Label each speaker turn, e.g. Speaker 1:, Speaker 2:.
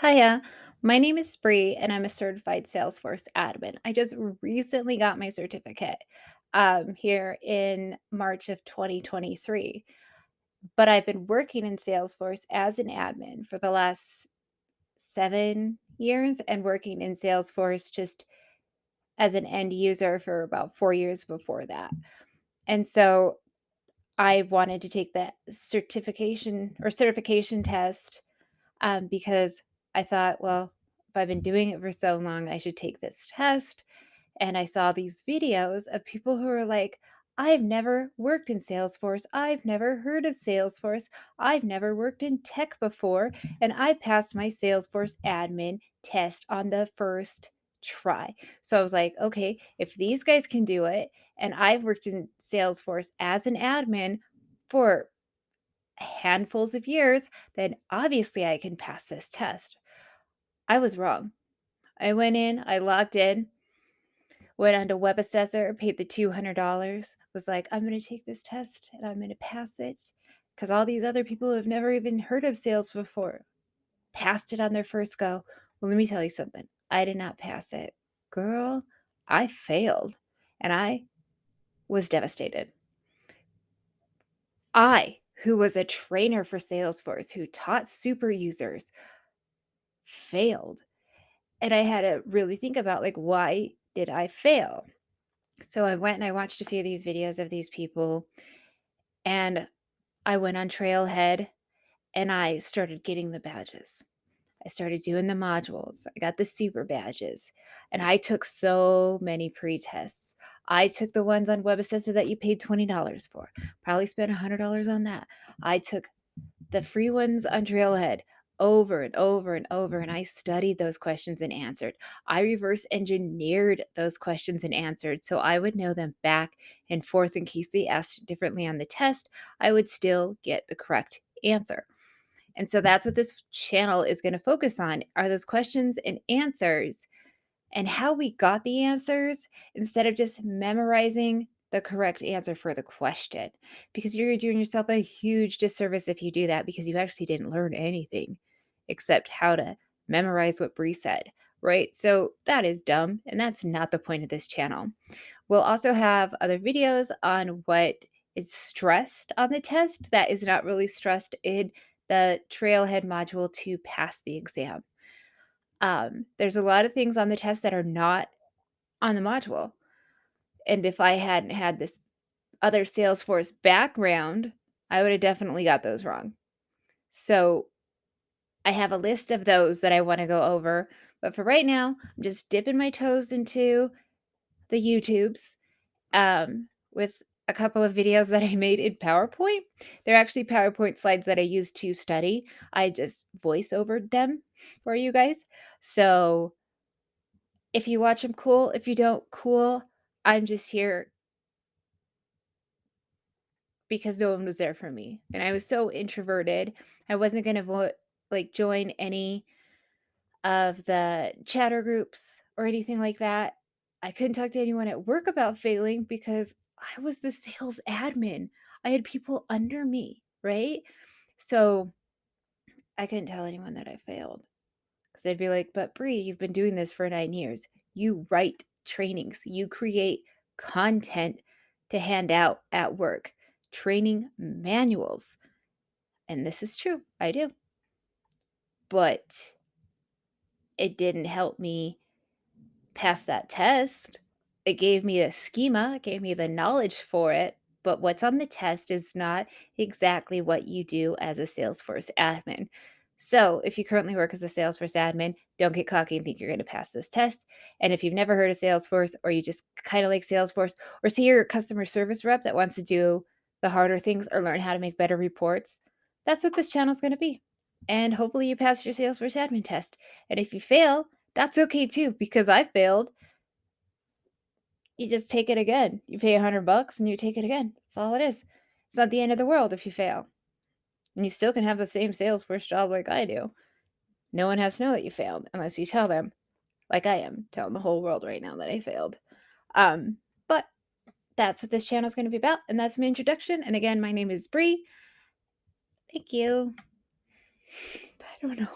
Speaker 1: Hiya, my name is Bree, and I'm a certified Salesforce admin. I just recently got my certificate here in March of 2023, but I've been working in Salesforce as an admin for the last 7 years and working in Salesforce just as an end user for about 4 years before that. And so I wanted to take the certification test because I thought, well, if I've been doing it for so long, I should take this test. And I saw these videos of people who are like, I've never worked in Salesforce. I've never heard of Salesforce. I've never worked in tech before. And I passed my Salesforce admin test on the first try. So I was like, okay, if these guys can do it, and I've worked in Salesforce as an admin for handfuls of years, then obviously I can pass this test. I was wrong. I went in, I logged in, went onto Web Assessor, paid the $200, was like, I'm going to take this test and I'm going to pass it because all these other people have never even heard of sales before passed it on their first go. Well, let me tell you something. I did not pass it. Girl, I failed and I was devastated. I, who was a trainer for Salesforce, who taught super users, failed. And I had to really think about, like, why did I fail? So I went and I watched a few of these videos of these people, and I went on Trailhead and I started getting the badges. I started doing the modules. I got the super badges, and I took so many pre-tests. I took the ones on Web Assessor that you paid $20 for. Probably spent $100 on that. I took the free ones on Trailhead over and over and over, and I studied those questions and answered. I reverse engineered those questions and answered so I would know them back and forth in case they asked differently on the test. I would still get the correct answer. And so that's what this channel is going to focus on are those questions and answers and how we got the answers instead of just memorizing the correct answer for the question. Because you're doing yourself a huge disservice if you do that because you actually didn't learn anything except how to memorize what Bree said, right? So that is dumb. And that's not the point of this channel. We'll also have other videos on what is stressed on the test that is not really stressed in the Trailhead module to pass the exam. There's a lot of things on the test that are not on the module. And if I hadn't had this other Salesforce background, I would have definitely got those wrong. So I have a list of those that I want to go over. But for right now, I'm just dipping my toes into the YouTubes with a couple of videos that I made in PowerPoint. They're actually PowerPoint slides that I use to study. I just voice overed them for you guys. So if you watch them, cool. If you don't, cool. I'm just here because no one was there for me. And I was so introverted. I wasn't going to join any of the chatter groups or anything like that. I couldn't talk to anyone at work about failing because I was the sales admin. I had people under me, right? So I couldn't tell anyone that I failed because they'd be like, but Bree, you've been doing this for 9 years. You write trainings, you create content to hand out at work, training manuals. And this is true, I do. But it didn't help me pass that test. It gave me a schema, it gave me the knowledge for it, but what's on the test is not exactly what you do as a Salesforce admin. So, if you currently work as a Salesforce admin, don't get cocky and think you're going to pass this test. And if you've never heard of Salesforce or you just kind of like Salesforce or see you're a customer service rep that wants to do the harder things or learn how to make better reports, that's what this channel is going to be. And hopefully you pass your Salesforce admin test. And if you fail, that's okay too, because I failed. You just take it again. You pay $100 and you take it again. That's all it is. It's not the end of the world if you fail. And you still can have the same Salesforce job like I do. No one has to know that you failed unless you tell them, like I am telling the whole world right now that I failed. But that's what this channel is going to be about, and that's my introduction. And again, my name is Bree. Thank you. I don't know.